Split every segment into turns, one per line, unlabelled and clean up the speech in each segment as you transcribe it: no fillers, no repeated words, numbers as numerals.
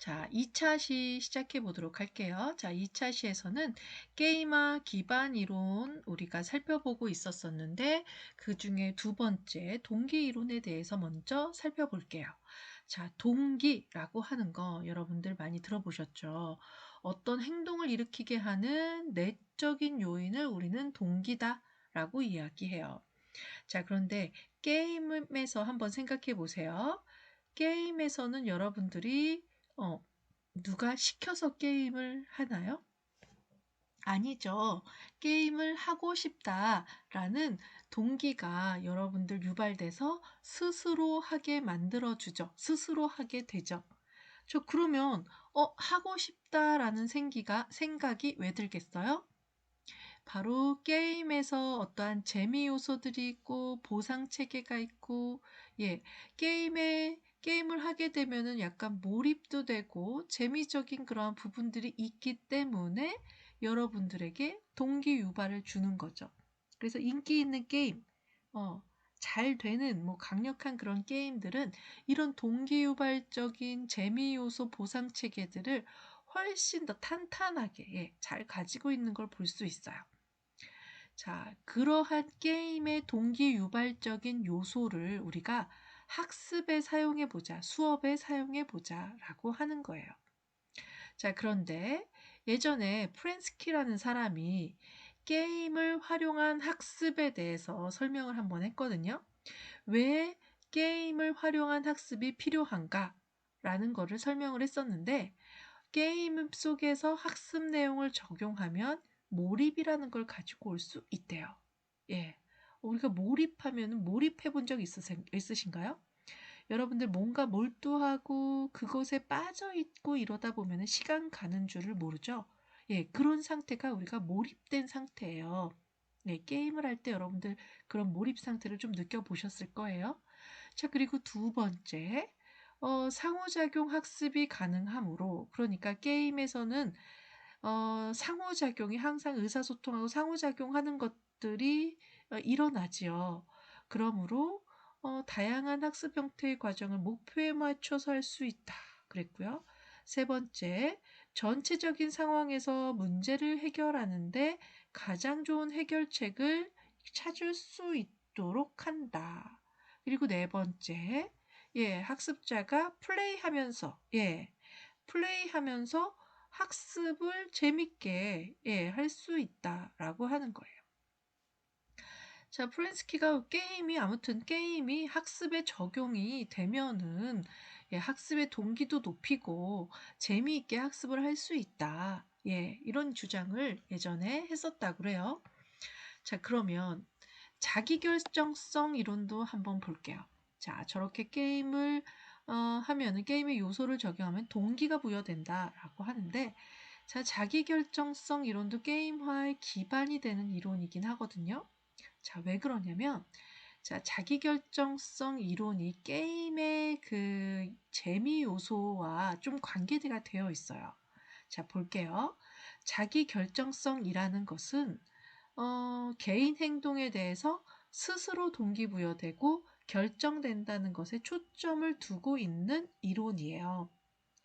자, 2차 시 시작해 보도록 할게요. 자, 2차 시에서는 게임화 기반 이론 우리가 살펴보고 있었었는데 그중에 두 번째 동기 이론에 대해서 먼저 살펴볼게요. 자, 동기라고 하는 거 여러분들 많이 들어보셨죠? 어떤 행동을 일으키게 하는 내적인 요인을 우리는 동기다라고 이야기해요. 자, 그런데 게임에서 한번 생각해 보세요. 게임에서는 여러분들이 누가 시켜서 게임을 하나요? 아니죠. 게임을 하고 싶다라는 동기가 여러분들 유발돼서 스스로 하게 만들어주죠. 스스로 하게 되죠. 그러면 하고 싶다라는 생각이 왜 들겠어요? 바로 게임에서 어떠한 재미 요소들이 있고 보상 체계가 있고, 예, 게임을 하게 되면은 약간 몰입도 되고 재미적인 그러한 부분들이 있기 때문에 여러분들에게 동기 유발을 주는 거죠. 그래서 인기 있는 게임, 잘 되는 강력한 그런 게임들은 이런 동기 유발적인 재미 요소 보상 체계들을 훨씬 더 탄탄하게 잘 가지고 있는 걸 볼 수 있어요. 자, 그러한 게임의 동기 유발적인 요소를 우리가 학습에 사용해 보자, 수업에 사용해 보자 라고 하는 거예요. 자, 그런데 예전에 프렌스키라는 사람이 게임을 활용한 학습에 대해서 설명을 한번 했거든요. 왜 게임을 활용한 학습이 필요한가? 라는 거를 설명을 했었는데, 게임 속에서 학습 내용을 적용하면 몰입이라는 걸 가지고 올 수 있대요. 예. 우리가 몰입해 본 적 있으신가요? 여러분들 뭔가 몰두하고 그것에 빠져 있고 이러다 보면 시간 가는 줄을 모르죠? 예, 그런 상태가 우리가 몰입된 상태예요. 네, 게임을 할 때 여러분들 그런 몰입 상태를 좀 느껴보셨을 거예요. 자, 그리고 두 번째, 상호작용 학습이 가능하므로, 그러니까 게임에서는 상호작용이 항상 의사소통하고 상호작용하는 것들이 일어나지요. 그러므로 다양한 학습 형태의 과정을 목표에 맞춰서 할 수 있다. 그랬고요. 세 번째, 전체적인 상황에서 문제를 해결하는데 가장 좋은 해결책을 찾을 수 있도록 한다. 그리고 네 번째, 학습자가 플레이하면서 학습을 재밌게 할 수 있다라고 하는 거예요. 자, 프렌스키가 게임이 학습에 적용이 되면은 학습의 동기도 높이고 재미있게 학습을 할 수 있다. 이런 주장을 예전에 했었다고 그래요. 자, 그러면 자기결정성 이론도 한번 볼게요. 자, 저렇게 게임을 하면은 게임의 요소를 적용하면 동기가 부여된다라고 하는데, 자, 자기결정성 이론도 게임화의 기반이 되는 이론이긴 하거든요. 자, 왜 그러냐면, 자, 자기결정성 이론이 게임의 그 재미 요소와 좀 관계가 되어 있어요. 자, 볼게요. 자기결정성이라는 것은 개인 행동에 대해서 스스로 동기부여되고 결정된다는 것에 초점을 두고 있는 이론이에요.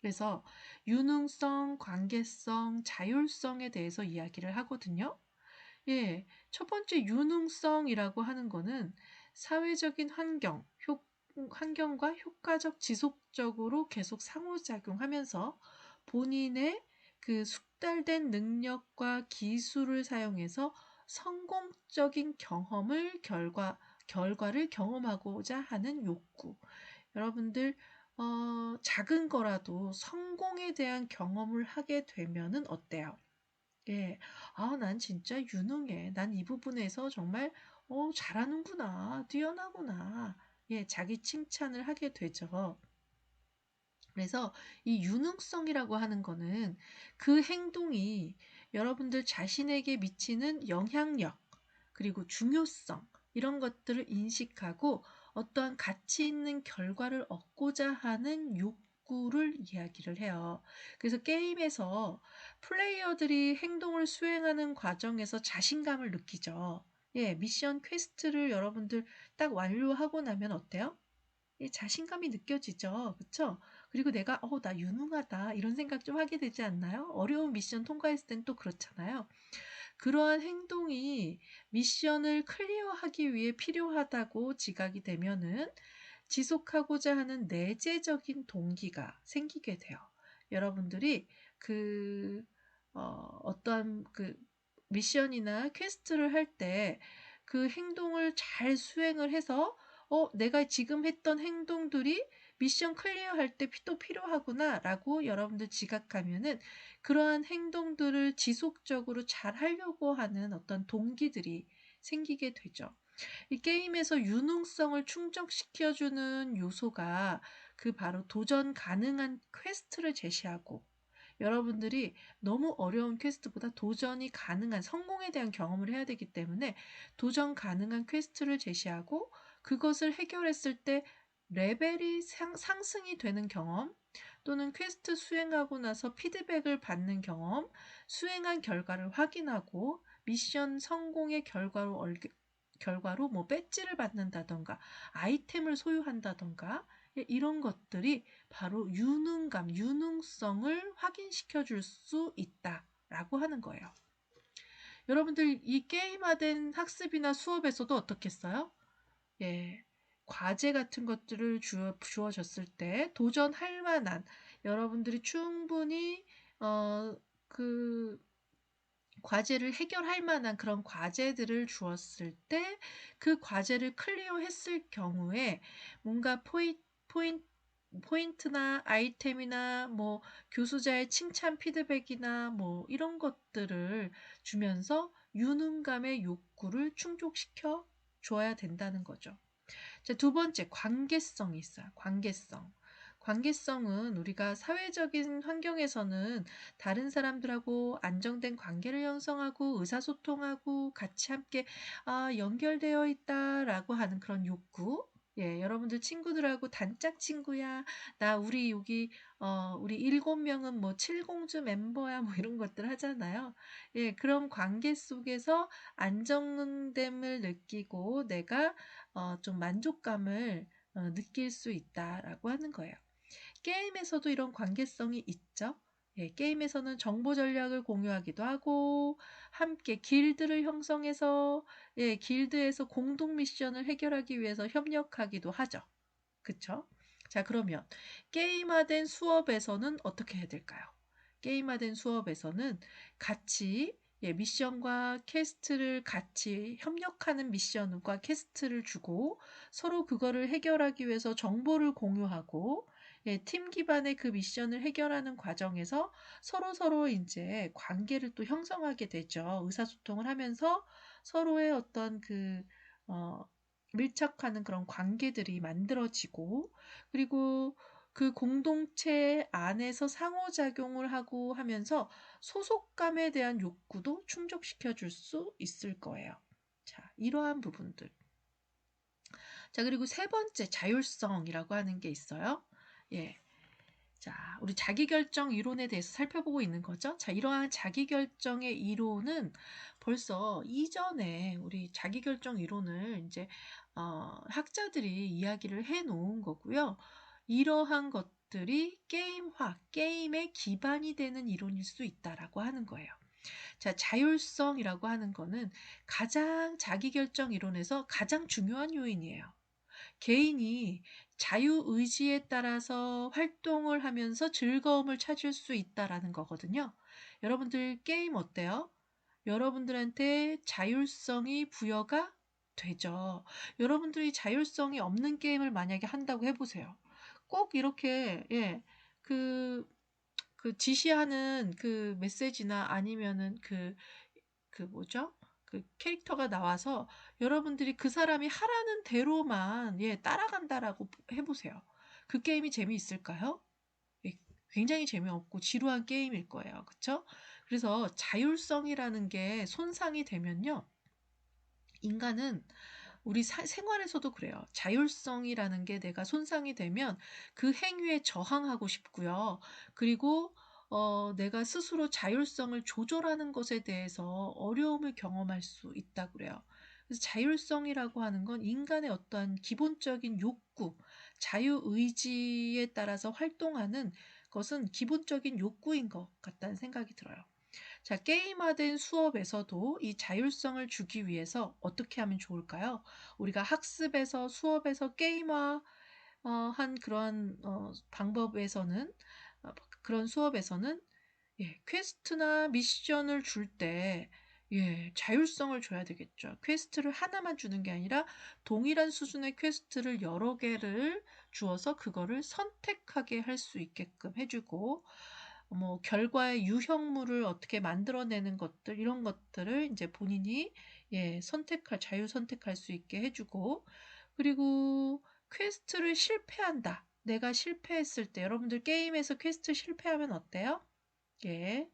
그래서 유능성, 관계성, 자율성에 대해서 이야기를 하거든요. 첫 번째 유능성이라고 하는 거는 사회적인 환경과 효과적 지속적으로 계속 상호작용하면서 본인의 그 숙달된 능력과 기술을 사용해서 성공적인 결과를 경험하고자 하는 욕구. 여러분들, 작은 거라도 성공에 대한 경험을 하게 되면은 어때요? 난 진짜 유능해. 난 이 부분에서 정말, 잘하는구나. 뛰어나구나. 자기 칭찬을 하게 되죠. 그래서 이 유능성이라고 하는 거는 그 행동이 여러분들 자신에게 미치는 영향력, 그리고 중요성, 이런 것들을 인식하고 어떠한 가치 있는 결과를 얻고자 하는 욕구를 이야기를 해요. 그래서 게임에서 플레이어들이 행동을 수행하는 과정에서 자신감을 느끼죠. 미션 퀘스트를 여러분들 딱 완료하고 나면 어때요? 자신감이 느껴지죠. 그쵸? 그리고 내가 나 유능하다 이런 생각 좀 하게 되지 않나요? 어려운 미션 통과했을 땐 또 그렇잖아요. 그러한 행동이 미션을 클리어하기 위해 필요하다고 지각이 되면은 지속하고자 하는 내재적인 동기가 생기게 돼요. 여러분들이 그 어떠한 그 미션이나 퀘스트를 할 때 그 행동을 잘 수행을 해서 내가 지금 했던 행동들이 미션 클리어할 때 또 필요하구나라고 여러분들 지각하면은 그러한 행동들을 지속적으로 잘 하려고 하는 어떤 동기들이 생기게 되죠. 이 게임에서 유능성을 충족시켜주는 요소가 그 바로 도전 가능한 퀘스트를 제시하고 여러분들이 너무 어려운 퀘스트보다 도전이 가능한 성공에 대한 경험을 해야 되기 때문에 도전 가능한 퀘스트를 제시하고 그것을 해결했을 때 레벨이 상승이 되는 경험 또는 퀘스트 수행하고 나서 피드백을 받는 경험, 수행한 결과를 확인하고 미션 성공의 결과로 뭐 배지를 받는다던가 아이템을 소유한다던가 이런 것들이 바로 유능성을 확인시켜 줄 수 있다라고 하는 거예요. 여러분들 이 게임화된 학습이나 수업에서도 어떻겠어요? 예. 과제 같은 것들을 주어졌을 때 도전할 만한 여러분들이 충분히 그 과제를 해결할 만한 그런 과제들을 주었을 때 그 과제를 클리어했을 경우에 뭔가 포인트나 아이템이나 뭐 교수자의 칭찬 피드백이나 뭐 이런 것들을 주면서 유능감의 욕구를 충족시켜 줘야 된다는 거죠. 자, 두 번째, 관계성이 있어요. 관계성. 관계성은 우리가 사회적인 환경에서는 다른 사람들하고 안정된 관계를 형성하고 의사소통하고 같이 함께 연결되어 있다라고 하는 그런 욕구. 예, 여러분들 친구들하고 단짝 친구야. 우리 여기 우리 7명은 뭐 칠공주 멤버야 뭐 이런 것들 하잖아요. 예, 그런 관계 속에서 안정됨을 느끼고 내가 좀 만족감을 느낄 수 있다라고 하는 거예요. 게임에서도 이런 관계성이 있죠. 예, 게임에서는 정보 전략을 공유하기도 하고 함께 길드를 형성해서 길드에서 공동 미션을 해결하기 위해서 협력하기도 하죠. 그쵸? 자, 그러면 게임화된 수업에서는 어떻게 해야 될까요? 게임화된 수업에서는 같이 미션과 퀘스트를 같이 협력하는 미션과 퀘스트를 주고 서로 그거를 해결하기 위해서 정보를 공유하고 팀 기반의 그 미션을 해결하는 과정에서 서로 이제 관계를 또 형성하게 되죠. 의사소통을 하면서 서로의 어떤 밀착하는 그런 관계들이 만들어지고 그리고 그 공동체 안에서 상호작용을 하고 하면서 소속감에 대한 욕구도 충족시켜 줄 수 있을 거예요. 자, 이러한 부분들. 자, 그리고 세 번째 자율성이라고 하는 게 있어요. 예. 자, 우리 자기결정 이론에 대해서 살펴보고 있는 거죠. 자, 이러한 자기결정의 이론은 벌써 이전에 우리 자기결정 이론을 이제 학자들이 이야기를 해 놓은 거고요. 이러한 것들이 게임의 기반이 되는 이론일 수 있다라고 하는 거예요. 자, 자율성이라고 하는 거는 가장 자기결정 이론에서 가장 중요한 요인이에요. 개인이 자유의지에 따라서 활동을 하면서 즐거움을 찾을 수 있다라는 거거든요. 여러분들 게임 어때요? 여러분들한테 자율성이 부여가 되죠. 여러분들이 자율성이 없는 게임을 만약에 한다고 해보세요. 꼭 이렇게 그 지시하는 그 메시지나 아니면은 그 뭐죠? 그 캐릭터가 나와서 여러분들이 그 사람이 하라는 대로만 따라간다라고 해보세요. 그 게임이 재미있을까요? 예, 굉장히 재미없고 지루한 게임일 거예요. 그쵸? 그래서 자율성이라는 게 손상이 되면요. 인간은 우리 생활에서도 그래요. 자율성이라는 게 내가 손상이 되면 그 행위에 저항하고 싶고요. 그리고 내가 스스로 자율성을 조절하는 것에 대해서 어려움을 경험할 수 있다고 그래요. 그래서 자율성이라고 하는 건 인간의 어떠한 기본적인 욕구, 자유의지에 따라서 활동하는 것은 기본적인 욕구인 것 같다는 생각이 들어요. 자, 게임화된 수업에서도 이 자율성을 주기 위해서 어떻게 하면 좋을까요? 우리가 학습에서 수업에서 게임화 한 그러한 방법에서는 그런 수업에서는 퀘스트나 미션을 줄 때 자율성을 줘야 되겠죠. 퀘스트를 하나만 주는 게 아니라 동일한 수준의 퀘스트를 여러 개를 주어서 그거를 선택하게 할 수 있게끔 해 주고 뭐 결과의 유형물을 어떻게 만들어내는 것들 이런 것들을 인제 본인이 자유 선택할 수 있게 해 주고 그리고 퀘스트를 실패한다. 내가 실패했을 때 여러분들 게임에서 퀘스트 실패하면 어때요? 예.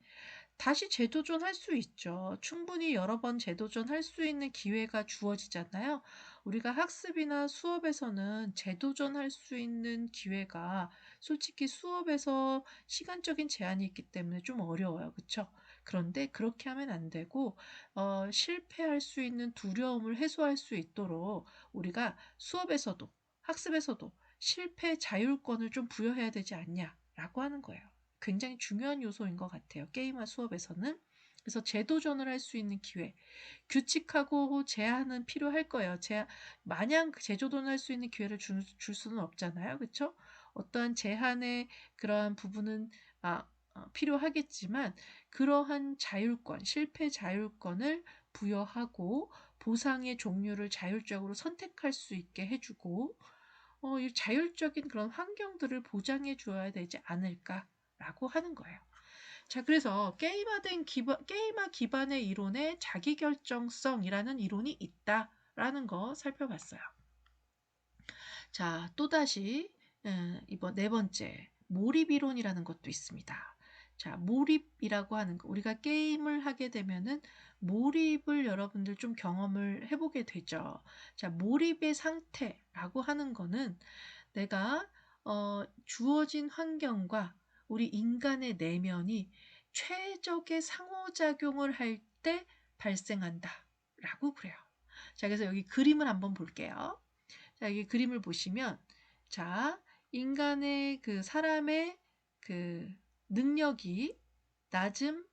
다시 재도전할 수 있죠. 충분히 여러 번 재도전할 수 있는 기회가 주어지잖아요. 우리가 학습이나 수업에서는 재도전할 수 있는 기회가 솔직히 수업에서 시간적인 제한이 있기 때문에 좀 어려워요. 그쵸? 그런데 그렇게 하면 안 되고 실패할 수 있는 두려움을 해소할 수 있도록 우리가 수업에서도 학습에서도 실패 자율권을 좀 부여해야 되지 않냐라고 하는 거예요. 굉장히 중요한 요소인 것 같아요. 게임화 수업에서는. 그래서 재도전을 할 수 있는 기회, 규칙하고 제한은 필요할 거예요. 마냥 재도전할 수 있는 기회를 줄 수는 없잖아요. 그쵸? 어떠한 제한의 그러한 부분은 필요하겠지만 그러한 자율권, 실패 자율권을 부여하고 보상의 종류를 자율적으로 선택할 수 있게 해주고 이 자율적인 그런 환경들을 보장해 줘야 되지 않을까라고 하는 거예요. 자, 그래서 게임화 기반의 이론에 자기결정성이라는 이론이 있다라는 거 살펴봤어요. 자, 또다시 이번 네 번째 몰입 이론이라는 것도 있습니다. 자, 몰입이라고 하는 거 우리가 게임을 하게 되면은 몰입을 여러분들 좀 경험을 해보게 되죠. 자, 몰입의 상태라고 하는 거는 내가 주어진 환경과 우리 인간의 내면이 최적의 상호작용을 할 때 발생한다라고 그래요. 자, 그래서 여기 그림을 한번 볼게요. 자, 이 그림을 보시면 자, 인간의 그 사람의 그 능력이 낮음,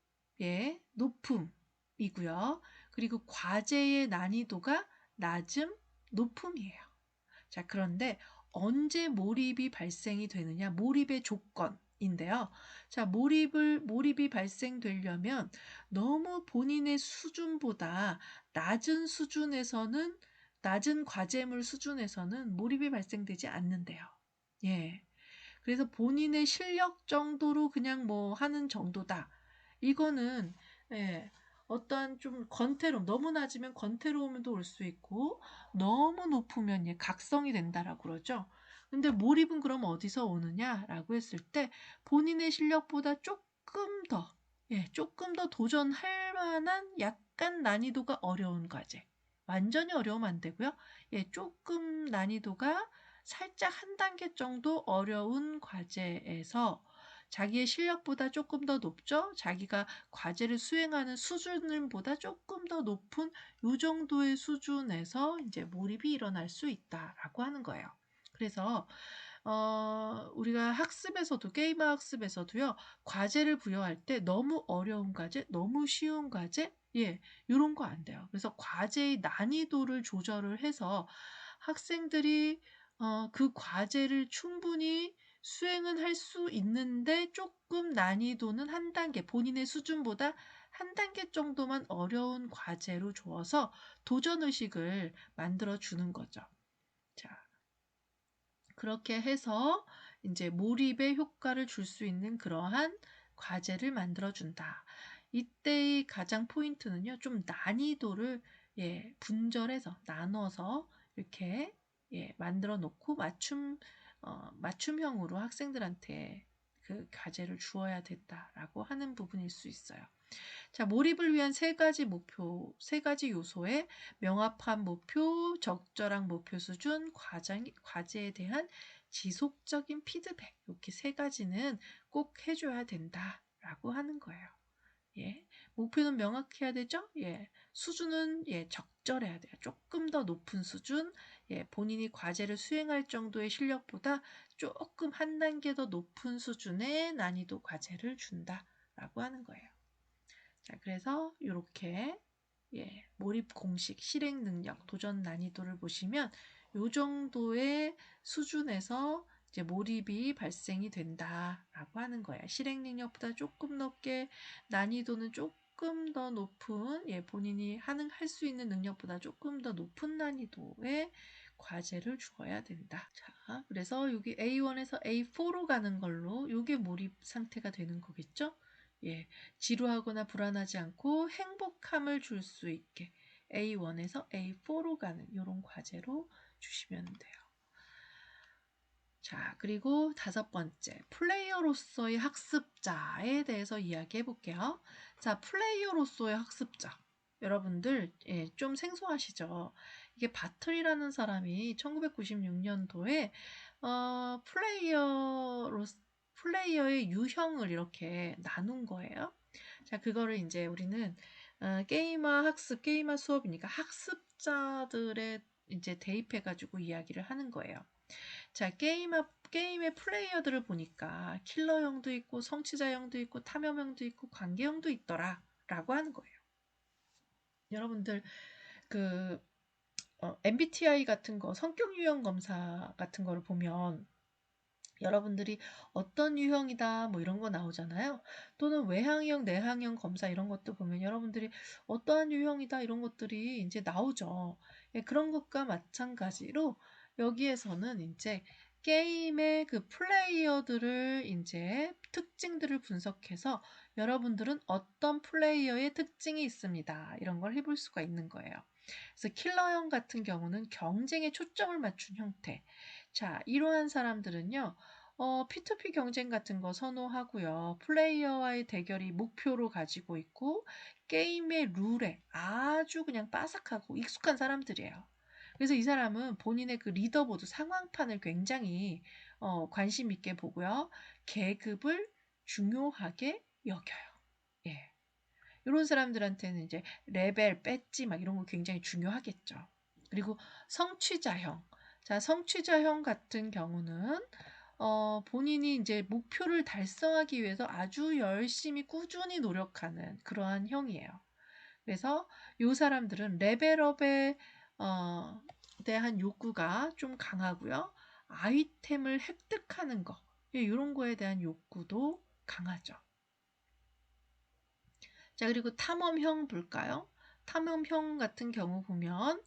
높음이고요. 그리고 과제의 난이도가 낮음, 높음이에요. 자, 그런데 언제 몰입이 발생이 되느냐? 몰입의 조건인데요. 자, 몰입이 발생되려면 너무 본인의 수준보다 낮은 과제물 수준에서는 몰입이 발생되지 않는데요. 예. 그래서 본인의 실력 정도로 그냥 뭐 하는 정도다. 이거는 어떠한 좀 권태로움, 너무 낮으면 권태로움도 올 수 있고 너무 높으면 각성이 된다라고 그러죠. 근데 몰입은 그럼 어디서 오느냐라고 했을 때 본인의 실력보다 조금 더 도전할 만한 약간 난이도가 어려운 과제. 완전히 어려우면 안 되고요. 조금 난이도가 살짝 한 단계 정도 어려운 과제에서 자기의 실력보다 조금 더 높죠? 자기가 과제를 수행하는 수준보다 조금 더 높은 요 정도의 수준에서 이제 몰입이 일어날 수 있다라고 하는 거예요. 그래서 우리가 게임 학습에서도요, 과제를 부여할 때 너무 어려운 과제, 너무 쉬운 과제, 요런 거 안 돼요. 그래서 과제의 난이도를 조절을 해서 학생들이 그 과제를 충분히 수행은 할 수 있는데 조금 난이도는 한 단계, 본인의 수준보다 한 단계 정도만 어려운 과제로 주어서 도전의식을 만들어 주는 거죠. 자, 그렇게 해서 이제 몰입의 효과를 줄 수 있는 그러한 과제를 만들어 준다. 이때의 가장 포인트는요, 좀 난이도를 분절해서 나눠서 이렇게 만들어 놓고 맞춤형으로 학생들한테 그 과제를 주어야 된다라고 하는 부분일 수 있어요. 자, 몰입을 위한 세 가지 요소의 명확한 목표, 적절한 목표 수준, 과제에 대한 지속적인 피드백. 이렇게 세 가지는 꼭 해줘야 된다. 라고 하는 거예요. 예. 목표는 명확해야 되죠? 예. 수준은 적절해야 돼요. 조금 더 높은 수준, 본인이 과제를 수행할 정도의 실력보다 조금 한 단계 더 높은 수준의 난이도 과제를 준다라고 하는 거예요. 자, 그래서 이렇게 몰입 공식, 실행 능력, 도전 난이도를 보시면 이 정도의 수준에서 이제 몰입이 발생이 된다라고 하는 거예요. 실행 능력보다 조금 높게, 난이도는 조금 더 높은, 본인이 할 수 있는 능력보다 조금 더 높은 난이도의 과제를 주어야 된다. 자, 그래서 여기 A1에서 A4로 가는 걸로 이게 몰입 상태가 되는 거겠죠? 지루하거나 불안하지 않고 행복함을 줄 수 있게 A1에서 A4로 가는 이런 과제로 주시면 돼요. 자, 그리고 5번째, 플레이어로서의 학습자에 대해서 이야기해 볼게요. 자, 플레이어로서의 학습자. 여러분들 좀 생소하시죠? 이게 바틀이라는 사람이 1996년도에 플레이어의 유형을 이렇게 나눈 거예요. 자, 그거를 이제 우리는 게이머 수업이니까 학습자들의 이제 대입해가지고 이야기를 하는 거예요. 자, 게임의 플레이어들을 보니까 킬러형도 있고 성취자형도 있고 탐험형도 있고 관계형도 있더라 라고 하는 거예요. 여러분들 그 MBTI 같은 거, 성격 유형 검사 같은 거를 보면 여러분들이 어떤 유형이다 뭐 이런 거 나오잖아요. 또는 외향형, 내향형 검사 이런 것도 보면 여러분들이 어떠한 유형이다 이런 것들이 이제 나오죠. 그런 것과 마찬가지로 여기에서는 이제 게임의 그 플레이어들을 이제 특징들을 분석해서 여러분들은 어떤 플레이어의 특징이 있습니다. 이런 걸 해볼 수가 있는 거예요. 그래서 킬러형 같은 경우는 경쟁에 초점을 맞춘 형태. 자, 이러한 사람들은요, P2P 경쟁 같은 거 선호하고요. 플레이어와의 대결이 목표로 가지고 있고, 게임의 룰에 아주 그냥 빠삭하고 익숙한 사람들이에요. 그래서 이 사람은 본인의 그 리더보드 상황판을 굉장히 관심 있게 보고요. 계급을 중요하게 여겨요. 예. 이런 사람들한테는 이제 레벨, 배지 막 이런 거 굉장히 중요하겠죠. 그리고 성취자형. 자, 성취자형 같은 경우는 본인이 이제 목표를 달성하기 위해서 아주 열심히 꾸준히 노력하는 그러한 형이에요. 그래서 이 사람들은 레벨업에 대한 욕구가 좀 강하고요. 아이템을 획득하는 거, 이런 거에 대한 욕구도 강하죠. 자, 그리고 탐험형 볼까요? 탐험형 같은 경우 보면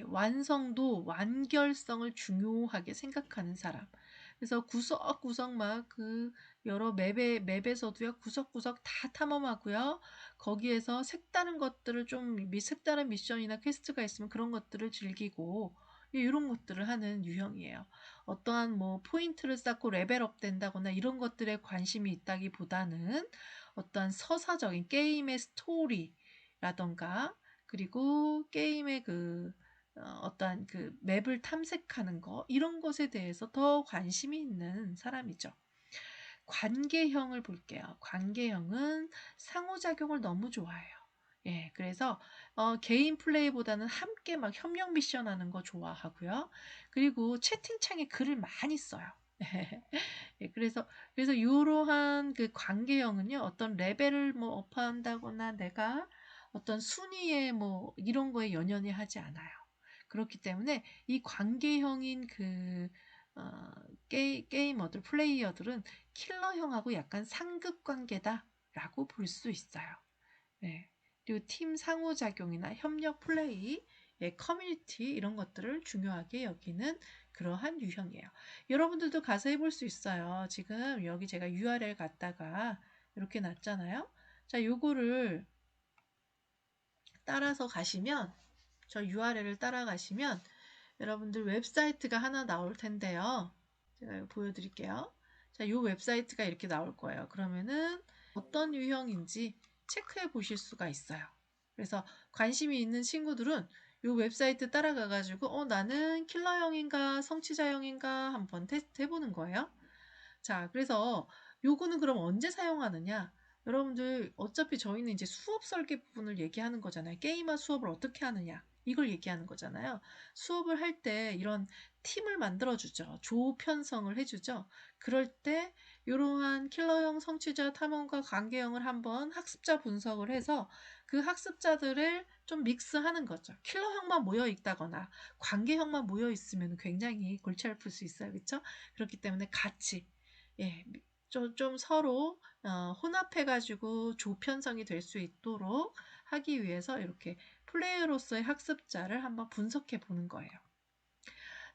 완성도, 완결성을 중요하게 생각하는 사람. 그래서 구석구석 막 그 여러 맵에서도요, 구석구석 다 탐험하고요. 거기에서 색다른 것들을 색다른 미션이나 퀘스트가 있으면 그런 것들을 즐기고, 이런 것들을 하는 유형이에요. 어떠한 뭐 포인트를 쌓고 레벨업 된다거나 이런 것들에 관심이 있다기보다는 어떠한 서사적인 게임의 스토리라던가 그리고 게임의 어떠한 그 맵을 탐색하는 거 이런 것에 대해서 더 관심이 있는 사람이죠. 관계형을 볼게요. 관계형은 상호작용을 너무 좋아해요. 그래서 개인 플레이보다는 함께 막 협력 미션 하는 거 좋아하고요. 그리고 채팅창에 글을 많이 써요. 그래서 이러한 그 관계형은요, 어떤 레벨을 뭐 업한다거나 내가 어떤 순위에 뭐 이런 거에 연연해 하지 않아요. 그렇기 때문에 이 관계형인 게이머들, 플레이어들은 킬러형하고 약간 상급 관계다라고 볼 수 있어요. 네. 그리고 팀 상호작용이나 협력 플레이, 커뮤니티 이런 것들을 중요하게 여기는 그러한 유형이에요. 여러분들도 가서 해볼 수 있어요. 지금 여기 제가 URL 갖다가 이렇게 놨잖아요. 자, 요거를 따라서 가시면 저 URL을 따라가시면 여러분들 웹사이트가 하나 나올 텐데요. 제가 이거 보여드릴게요. 자, 요 웹사이트가 이렇게 나올 거예요. 그러면은 어떤 유형인지 체크해 보실 수가 있어요. 그래서 관심이 있는 친구들은 요 웹사이트 따라가가지고 나는 킬러형인가 성취자형인가 한번 테스트 해보는 거예요. 자, 그래서 요거는 그럼 언제 사용하느냐? 여러분들 어차피 저희는 이제 수업 설계 부분을 얘기하는 거잖아요. 게임화 수업을 어떻게 하느냐 이걸 얘기하는 거잖아요. 수업을 할 때 이런 팀을 만들어 주죠. 조 편성을 해 주죠. 그럴 때 이러한 킬러형, 성취자, 탐험가, 관계형을 한번 학습자 분석을 해서 그 학습자들을 좀 믹스하는 거죠. 킬러형만 모여 있다거나 관계형만 모여 있으면 굉장히 골치 아플 수 있어요. 그렇죠? 그렇기 때문에 같이 예, 좀 서로 혼합해가지고 조편성이 될 수 있도록 하기 위해서 이렇게 플레이어로서의 학습자를 한번 분석해 보는 거예요.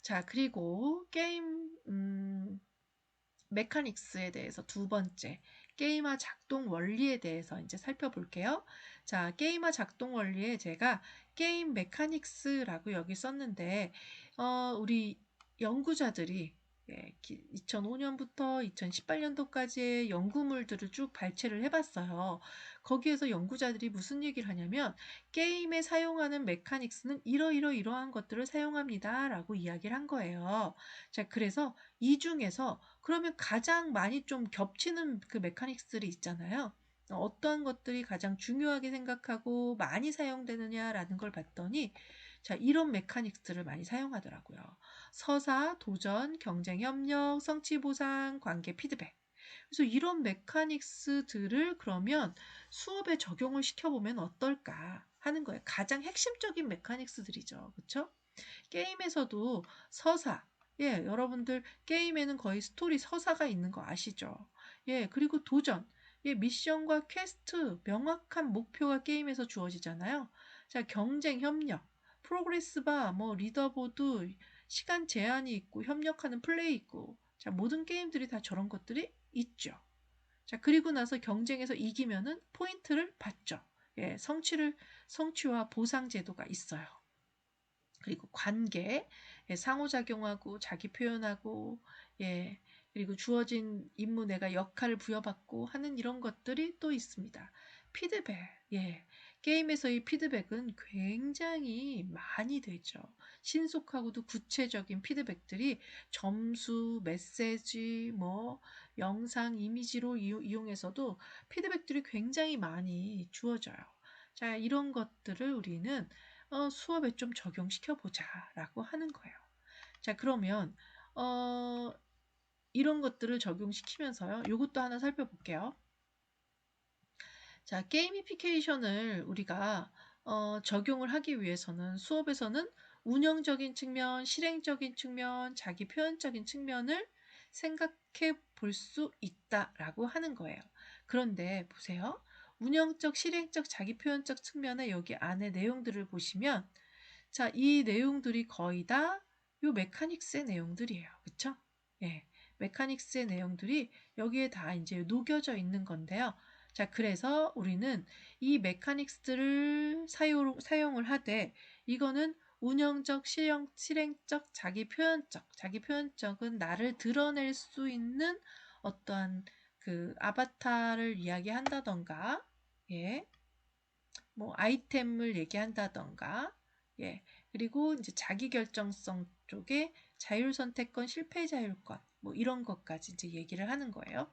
자, 그리고 게임 메카닉스에 대해서 두 번째, 게임화 작동 원리에 대해서 이제 살펴볼게요. 자, 게임화 작동 원리에 제가 게임 메카닉스라고 여기 썼는데, 우리 연구자들이 2005년부터 2018년도까지의 연구물들을 쭉 발췌를 해봤어요. 거기에서 연구자들이 무슨 얘기를 하냐면 게임에 사용하는 메카닉스는 이러한 것들을 사용합니다 라고 이야기를 한 거예요. 자, 그래서 이 중에서 그러면 가장 많이 좀 겹치는 그 메카닉스들이 있잖아요. 어떠한 것들이 가장 중요하게 생각하고 많이 사용되느냐라는 걸 봤더니 자, 이런 메카닉스들을 많이 사용하더라고요. 서사, 도전, 경쟁, 협력, 성취 보상, 관계, 피드백. 그래서 이런 메카닉스들을 그러면 수업에 적용을 시켜보면 어떨까 하는 거예요. 가장 핵심적인 메카닉스들이죠. 그렇죠? 게임에서도 서사, 예, 여러분들 게임에는 거의 스토리 서사가 있는 거 아시죠? 예, 그리고 도전, 예, 미션과 퀘스트, 명확한 목표가 게임에서 주어지잖아요. 자, 경쟁, 협력, 프로그레스 바, 뭐 리더보드, 시간 제한이 있고 협력하는 플레이 있고, 자, 모든 게임들이 다 저런 것들이 있죠. 자, 그리고 나서 경쟁에서 이기면은 포인트를 받죠. 예, 성취와 보상 제도가 있어요. 그리고 관계, 예, 상호작용하고 자기 표현하고, 예, 그리고 주어진 임무 내가 역할을 부여받고 하는 이런 것들이 또 있습니다. 피드백, 예, 게임에서의 피드백은 굉장히 많이 되죠. 신속하고도 구체적인 피드백들이 점수, 메시지, 뭐 영상, 이미지로 이용해서도 피드백들이 굉장히 많이 주어져요. 자, 이런 것들을 우리는 수업에 좀 적용시켜 보자라고 하는 거예요. 자, 그러면 어, 이런 것들을 적용시키면서요. 이것도 하나 살펴볼게요. 자, 게이미피케이션을 우리가 적용을 하기 위해서는 수업에서는 운영적인 측면, 실행적인 측면, 자기 표현적인 측면을 생각해 볼 수 있다라고 하는 거예요. 그런데 보세요. 운영적, 실행적, 자기 표현적 측면의 여기 안에 내용들을 보시면 자, 이 내용들이 거의 다 요 메카닉스의 내용들이에요. 그쵸? 예. 메카닉스의 내용들이 여기에 다 이제 녹여져 있는 건데요. 자, 그래서 우리는 이 메카닉스들을 사용을 하되 이거는 운영적, 실행적, 자기 표현적은 나를 드러낼 수 있는 어떠한 그 아바타를 이야기한다던가, 예, 뭐 아이템을 얘기한다던가, 예, 그리고 이제 자기결정성 쪽에 자율선택권, 실패 자율권, 뭐 이런 것까지 이제 얘기를 하는 거예요.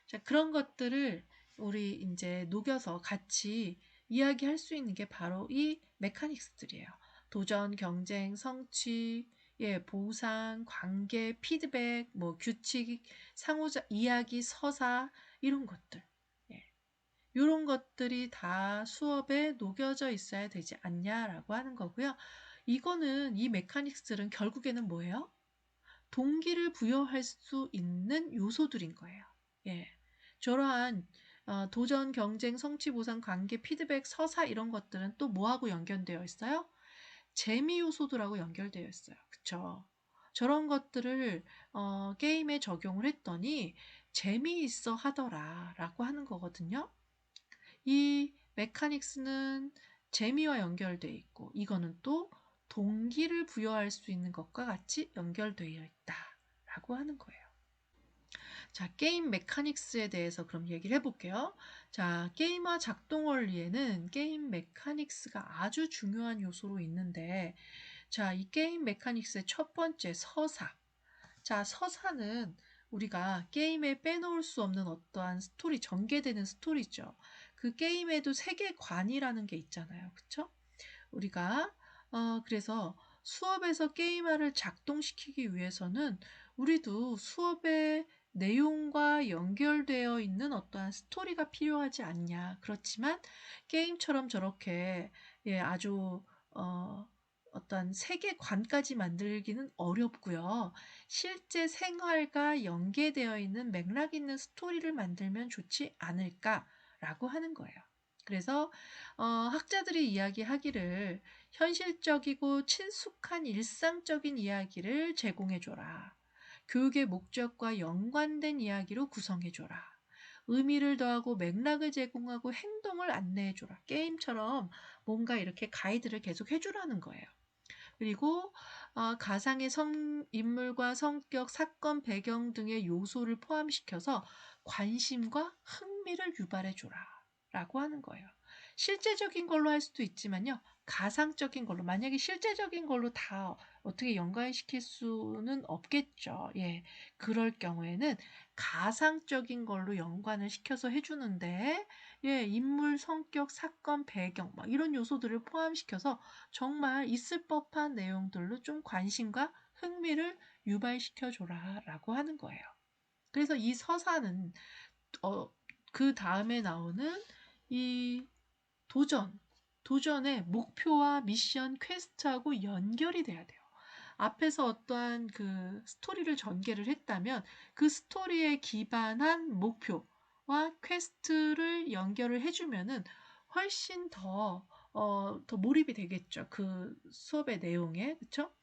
자, 그런 것들을 우리 이제 녹여서 같이 이야기할 수 있는 게 바로 이 메카닉스들이에요. 도전, 경쟁, 성취, 예, 보상, 관계, 피드백, 뭐 규칙, 상호자 이야기, 서사 이런 것들. 예. 이런 것들이 다 수업에 녹여져 있어야 되지 않냐라고 하는 거고요. 이거는 이 메카닉스들은 결국에는 뭐예요? 동기를 부여할 수 있는 요소들인 거예요. 예. 저러한 도전, 경쟁, 성취, 보상, 관계, 피드백, 서사 이런 것들은 또 뭐하고 연결되어 있어요? 재미 요소들하고 연결되어 있어요. 그쵸? 저런 것들을 게임에 적용을 했더니 재미있어 하더라 라고 하는 거거든요. 이 메카닉스는 재미와 연결되어 있고 이거는 또 동기를 부여할 수 있는 것과 같이 연결되어 있다라고 하는 거예요. 자, 게임 메카닉스에 대해서 그럼 얘기를 해볼게요. 자, 게임화 작동 원리에는 게임 메카닉스가 아주 중요한 요소로 있는데, 자, 이 게임 메카닉스의 첫 번째 서사. 자, 서사는 우리가 게임에 빼놓을 수 없는 어떠한 스토리, 전개되는 스토리죠. 그 게임에도 세계관이라는 게 있잖아요. 그쵸? 우리가 그래서 수업에서 게임화를 작동시키기 위해서는 우리도 수업의 내용과 연결되어 있는 어떠한 스토리가 필요하지 않냐. 그렇지만 게임처럼 저렇게 아주 어떤 세계관까지 만들기는 어렵고요. 실제 생활과 연계되어 있는 맥락 있는 스토리를 만들면 좋지 않을까라고 하는 거예요. 그래서 학자들이 이야기하기를 현실적이고 친숙한 일상적인 이야기를 제공해줘라. 교육의 목적과 연관된 이야기로 구성해줘라. 의미를 더하고 맥락을 제공하고 행동을 안내해줘라. 게임처럼 뭔가 이렇게 가이드를 계속 해주라는 거예요. 그리고 가상의 인물과 성격, 사건, 배경 등의 요소를 포함시켜서 관심과 흥미를 유발해줘라 라고 하는 거예요. 실제적인 걸로 할 수도 있지만요. 가상적인 걸로, 만약에 실제적인 걸로 다 어떻게 연관시킬 수는 없겠죠. 예, 그럴 경우에는 가상적인 걸로 연관을 시켜서 해주는데, 인물, 성격, 사건, 배경, 막 이런 요소들을 포함시켜서 정말 있을 법한 내용들로 좀 관심과 흥미를 유발시켜줘라 라고 하는 거예요. 그래서 이 서사는 그 다음에 나오는 이 도전의 목표와 미션, 퀘스트하고 연결이 돼야 돼요. 앞에서 어떠한 그 스토리를 전개를 했다면 그 스토리에 기반한 목표와 퀘스트를 연결을 해주면은 훨씬 더 몰입이 되겠죠. 그 수업의 내용에. 그쵸?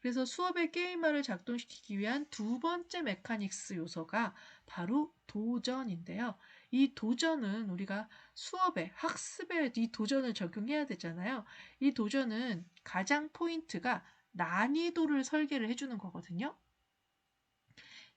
그래서 수업의 게임화를 작동시키기 위한 두 번째 메카닉스 요소가 바로 도전인데요. 이 도전은 우리가 수업에, 학습에 이 도전을 적용해야 되잖아요. 이 도전은 가장 포인트가 난이도를 설계를 해주는 거거든요.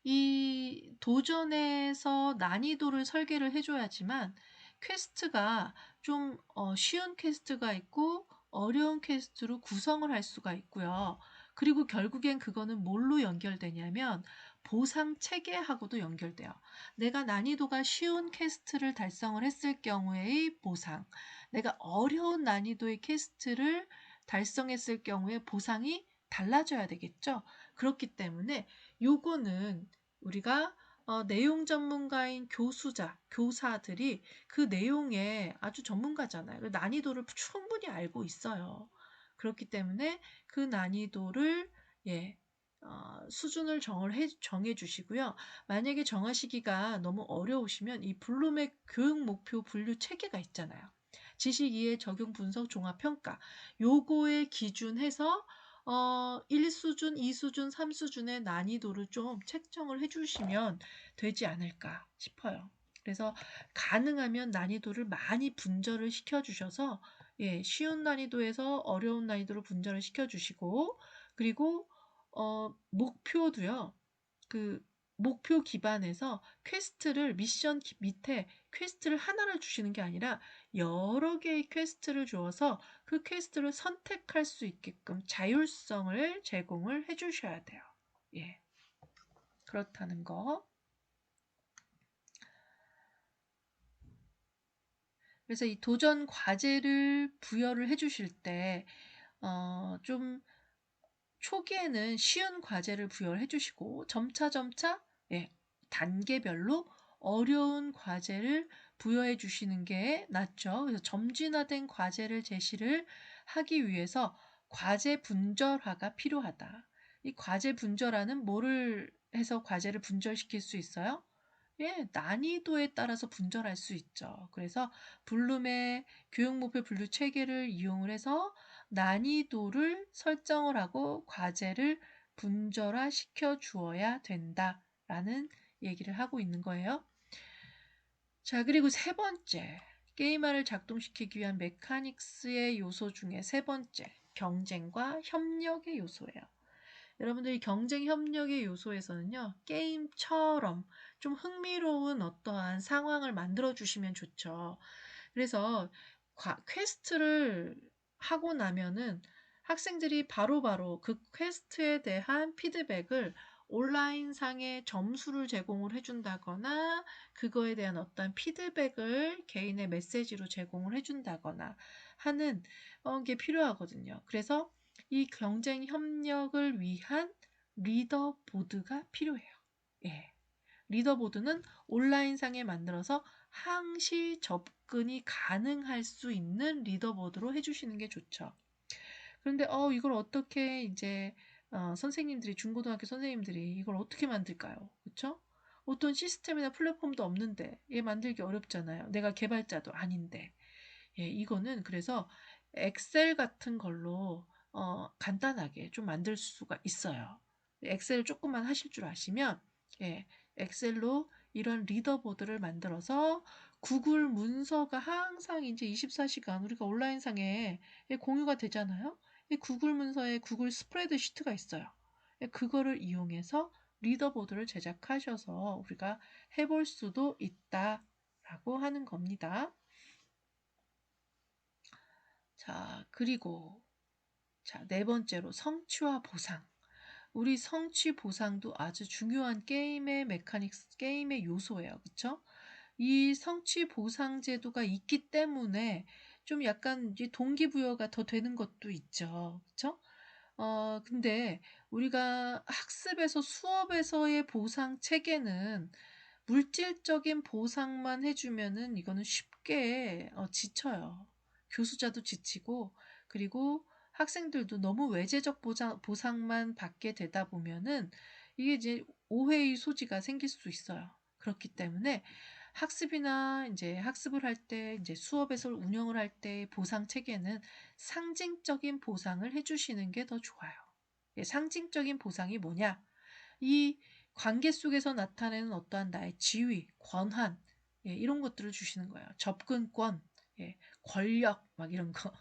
이 도전에서 난이도를 설계를 해줘야지만 퀘스트가 좀 쉬운 퀘스트가 있고 어려운 퀘스트로 구성을 할 수가 있고요. 그리고 결국엔 그거는 뭘로 연결되냐면 보상 체계하고도 연결돼요. 내가 난이도가 쉬운 퀘스트를 달성을 했을 경우에의 보상, 내가 어려운 난이도의 퀘스트를 달성했을 경우에 보상이 달라져야 되겠죠. 그렇기 때문에 요거는 우리가 내용 전문가인 교사들이 그 내용에 아주 전문가잖아요. 그 난이도를 충분히 알고 있어요. 그렇기 때문에 그 난이도를 수준을 정해 주시고요. 만약에 정하시기가 너무 어려우시면 이 블룸의 교육 목표 분류 체계가 있잖아요. 지식 이해 적용 분석 종합 평가 요거에 기준해서 1수준, 2수준, 3수준의 난이도를 좀 책정을 해주시면 되지 않을까 싶어요. 그래서 가능하면 난이도를 많이 분절을 시켜주셔서 쉬운 난이도에서 어려운 난이도로 분절을 시켜주시고 그리고 목표도요. 그 목표 기반에서 미션 밑에 퀘스트를 하나를 주시는 게 아니라 여러 개의 퀘스트를 주어서 그 퀘스트를 선택할 수 있게끔 자율성을 제공을 해주셔야 돼요. 예. 그렇다는 거. 그래서 이 도전 과제를 부여를 해주실 때, 좀 초기에는 쉬운 과제를 부여를 해주시고, 점차, 단계별로 어려운 과제를 부여해 주시는 게 낫죠. 그래서 점진화된 과제를 제시를 하기 위해서 과제 분절화가 필요하다. 이 과제 분절화는 뭐를 해서 과제를 분절시킬 수 있어요? 난이도에 따라서 분절할 수 있죠. 그래서 블룸의 교육 목표 분류 체계를 이용을 해서 난이도를 설정을 하고 과제를 분절화 시켜 주어야 된다라는 얘기를 하고 있는 거예요. 자, 그리고 세 번째, 게임화를 작동시키기 위한 메카닉스의 요소 중에 세 번째, 경쟁과 협력의 요소예요. 여러분들이 경쟁 협력의 요소에서는요, 게임처럼 좀 흥미로운 어떠한 상황을 만들어 주시면 좋죠. 그래서 퀘스트를 하고 나면은 학생들이 바로바로 그 퀘스트에 대한 피드백을 온라인상의 점수를 제공을 해준다거나 그거에 대한 어떤 피드백을 개인의 메시지로 제공을 해준다거나 하는 게 필요하거든요. 그래서 이 경쟁 협력을 위한 리더보드가 필요해요. 예. 리더보드는 온라인상에 만들어서 항시 접근이 가능할 수 있는 리더보드로 해주시는 게 좋죠. 그런데 이걸 어떻게 이제 선생님들이 중고등학교 선생님들이 이걸 어떻게 만들까요? 그쵸? 어떤 시스템이나 플랫폼도 없는데 얘 만들기 어렵잖아요. 내가 개발자도 아닌데. 예, 이거는 그래서 엑셀 같은 걸로 간단하게 좀 만들 수가 있어요. 엑셀 조금만 하실 줄 아시면 예, 엑셀로 이런 리더보드를 만들어서 구글 문서가 항상 이제 24시간 우리가 온라인상에 공유가 되잖아요. 이 구글 문서에 구글 스프레드시트가 있어요. 예, 그거를 이용해서 리더보드를 제작하셔서 우리가 해볼 수도 있다라고 하는 겁니다. 자, 그리고 자, 네 번째로 성취와 보상. 우리 성취 보상도 아주 중요한 게임의 메카닉스, 게임의 요소예요. 그쵸? 이 성취 보상 제도가 있기 때문에 좀 약간 이제 동기부여가 더 되는 것도 있죠. 그쵸? 근데 우리가 학습에서 수업에서의 보상 체계는 물질적인 보상만 해주면은 이거는 쉽게 지쳐요. 교수자도 지치고 그리고 학생들도 너무 외제적 보상만 받게 되다 보면은 이게 이제 오해의 소지가 생길 수 있어요. 그렇기 때문에 학습이나 이제 학습을 할 때 이제 수업에서 운영을 할 때 보상 체계는 상징적인 보상을 해주시는 게 더 좋아요. 예, 상징적인 보상이 뭐냐? 이 관계 속에서 나타내는 어떠한 나의 지위, 권한, 예, 이런 것들을 주시는 거예요. 접근권, 예, 권력, 막 이런 거.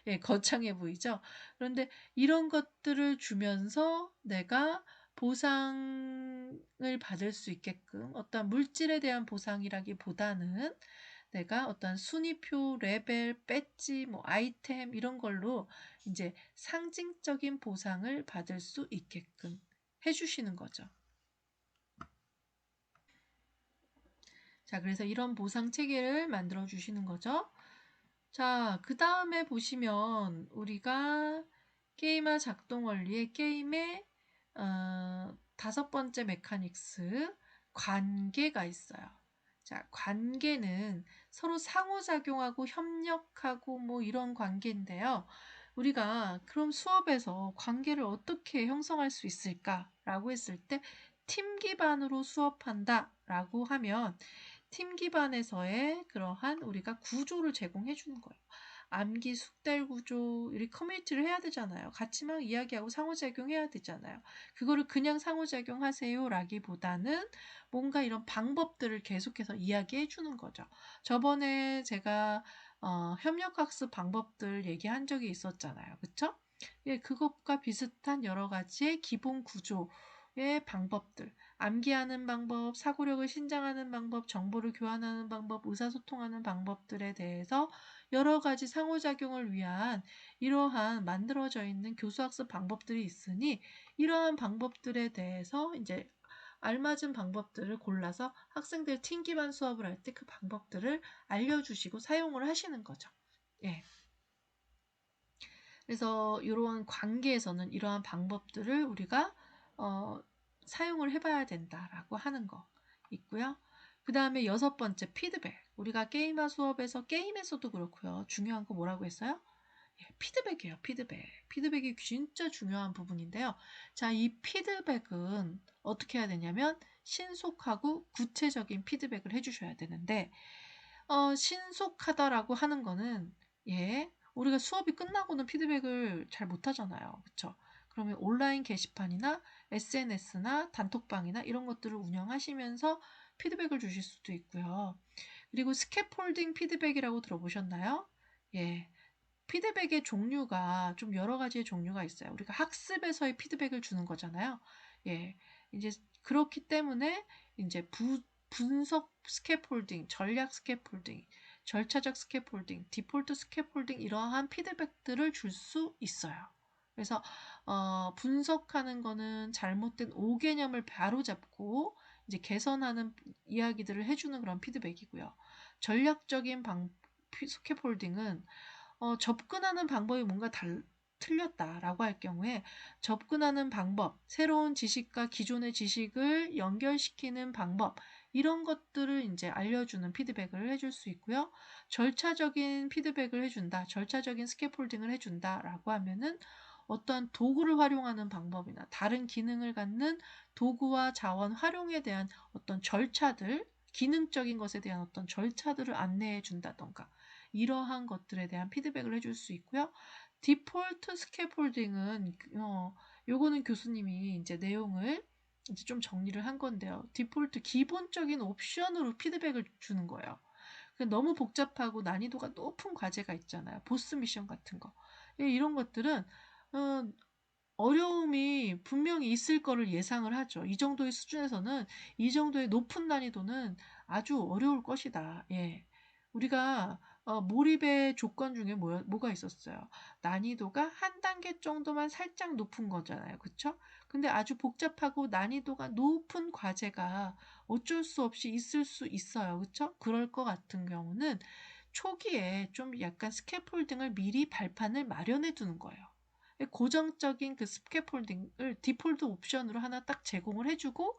예, 거창해 보이죠? 그런데 이런 것들을 주면서 내가 보상을 받을 수 있게끔 어떤 물질에 대한 보상이라기보다는 내가 어떤 순위표, 레벨, 배지, 뭐 아이템 이런 걸로 이제 상징적인 보상을 받을 수 있게끔 해주시는 거죠. 자, 그래서 이런 보상 체계를 만들어 주시는 거죠. 자, 그 다음에 보시면 우리가 게임화 작동 원리의 게임의 다섯 번째 메카닉스 관계가 있어요. 자, 관계는 서로 상호작용하고 협력하고 뭐 이런 관계인데요. 우리가 그럼 수업에서 관계를 어떻게 형성할 수 있을까라고 했을 때 팀 기반으로 수업한다라고 하면 팀 기반에서의 그러한 우리가 구조를 제공해 주는 거예요. 암기 숙달 구조, 우리 커뮤니티를 해야 되잖아요. 같이 막 이야기하고 상호작용 해야 되잖아요. 그거를 그냥 상호작용 하세요 라기보다는 뭔가 이런 방법들을 계속해서 이야기해 주는 거죠. 저번에 제가 협력학습 방법들 얘기한 적이 있었잖아요. 그쵸? 예, 그것과 비슷한 여러 가지의 기본 구조의 방법들, 암기하는 방법, 사고력을 신장하는 방법, 정보를 교환하는 방법, 의사소통하는 방법들에 대해서 여러 가지 상호작용을 위한 이러한 만들어져 있는 교수학습 방법들이 있으니 이러한 방법들에 대해서 이제 알맞은 방법들을 골라서 학생들 팀 기반 수업을 할 때 그 방법들을 알려주시고 사용을 하시는 거죠. 예. 그래서 이러한 관계에서는 이러한 방법들을 우리가 사용을 해봐야 된다라고 하는 거 있고요. 그 다음에 여섯 번째 피드백. 우리가 게임화 수업에서 게임에서도 그렇고요. 중요한 거 뭐라고 했어요? 예, 피드백이에요. 피드백. 피드백이 진짜 중요한 부분인데요. 자, 이 피드백은 어떻게 해야 되냐면 신속하고 구체적인 피드백을 해주셔야 되는데 신속하다라고 하는 거는 예, 우리가 수업이 끝나고는 피드백을 잘 못하잖아요. 그쵸? 그러면 온라인 게시판이나 SNS나 단톡방이나 이런 것들을 운영하시면서 피드백을 주실 수도 있고요. 그리고 스캐폴딩 피드백이라고 들어보셨나요? 예. 피드백의 종류가 좀 여러 가지의 종류가 있어요. 우리가 학습에서의 피드백을 주는 거잖아요. 예. 이제 그렇기 때문에 이제 분석 스캐폴딩, 전략 스캐폴딩, 절차적 스캐폴딩, 디폴트 스캐폴딩 이러한 피드백들을 줄 수 있어요. 그래서 분석하는 거는 잘못된 오개념을 바로잡고 이제 개선하는 이야기들을 해주는 그런 피드백이고요. 전략적인 스캐폴딩은 접근하는 방법이 뭔가 틀렸다라고 할 경우에 접근하는 방법, 새로운 지식과 기존의 지식을 연결시키는 방법, 이런 것들을 이제 알려주는 피드백을 해줄 수 있고요. 절차적인 피드백을 해준다, 절차적인 스캐폴딩을 해준다라고 하면은 어떠한 도구를 활용하는 방법이나 다른 기능을 갖는 도구와 자원 활용에 대한 어떤 절차들, 기능적인 것에 대한 어떤 절차들을 안내해 준다던가 이러한 것들에 대한 피드백을 해줄 수 있고요. 디폴트 스캐폴딩은 요거는 교수님이 이제 내용을 이제 좀 정리를 한 건데요. 디폴트 기본적인 옵션으로 피드백을 주는 거예요. 너무 복잡하고 난이도가 높은 과제가 있잖아요. 보스 미션 같은 거. 이런 것들은 어, 어려움이 분명히 있을 거를 예상을 하죠. 이 정도의 수준에서는 이 정도의 높은 난이도는 아주 어려울 것이다. 예. 우리가 몰입의 조건 중에 뭐가 있었어요? 난이도가 한 단계 정도만 살짝 높은 거잖아요. 그쵸? 근데 아주 복잡하고 난이도가 높은 과제가 어쩔 수 없이 있을 수 있어요. 그쵸? 그럴 것 같은 경우는 초기에 좀 약간 스캐폴딩을 미리 발판을 마련해 두는 거예요. 고정적인 그 스캐폴딩을 디폴트 옵션으로 하나 딱 제공을 해주고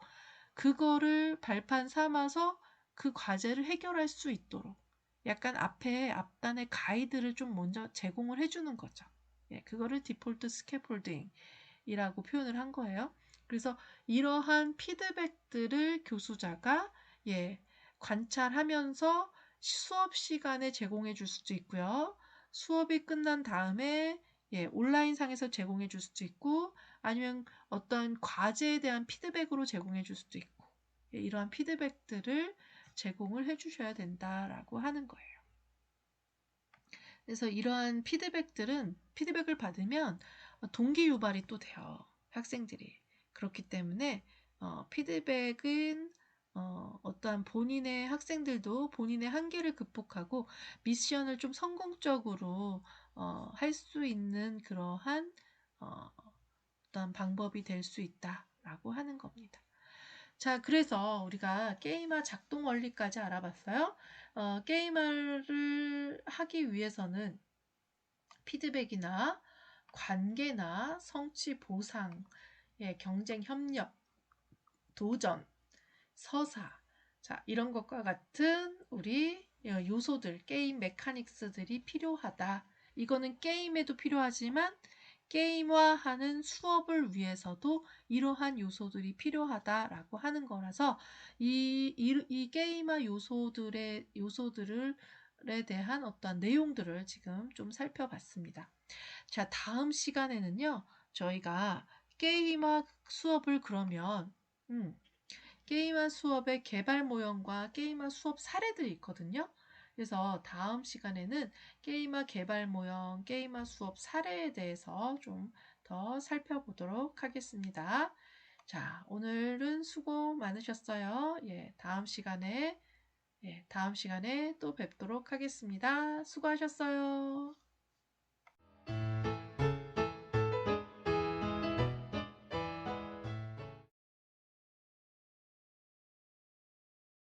그거를 발판 삼아서 그 과제를 해결할 수 있도록 약간 앞단에 가이드를 좀 먼저 제공을 해주는 거죠. 예, 그거를 디폴트 스캐폴딩이라고 표현을 한 거예요. 그래서 이러한 피드백들을 교수자가 관찰하면서 수업 시간에 제공해 줄 수도 있고요. 수업이 끝난 다음에 온라인상에서 제공해 줄 수도 있고 아니면 어떤 과제에 대한 피드백으로 제공해 줄 수도 있고 이러한 피드백들을 제공을 해 주셔야 된다라고 하는 거예요. 그래서 이러한 피드백을 받으면 동기 유발이 또 돼요. 학생들이. 그렇기 때문에 피드백은 어떠한 본인의 학생들도 본인의 한계를 극복하고 미션을 좀 성공적으로 할 수 있는 그러한 어떠한 방법이 될 수 있다라고 하는 겁니다. 자, 그래서 우리가 게임화 작동 원리까지 알아봤어요. 게임화를 하기 위해서는 피드백이나 관계나 성취 보상, 경쟁 협력, 도전, 서사, 자, 이런 것과 같은 우리 요소들, 게임 메카닉스들이 필요하다. 이거는 게임에도 필요하지만 게임화하는 수업을 위해서도 이러한 요소들이 필요하다라고 하는 거라서 이 게임화 요소들에 대한 어떤 내용들을 지금 좀 살펴봤습니다. 자, 다음 시간에는요, 저희가 게임화 수업을 그러면 게임화 수업의 개발 모형과 게임화 수업 사례들이 있거든요. 그래서 다음 시간에는 게임화 개발 모형, 게임화 수업 사례에 대해서 좀 더 살펴보도록 하겠습니다. 자, 오늘은 수고 많으셨어요. 다음 시간에 또 뵙도록 하겠습니다. 수고하셨어요.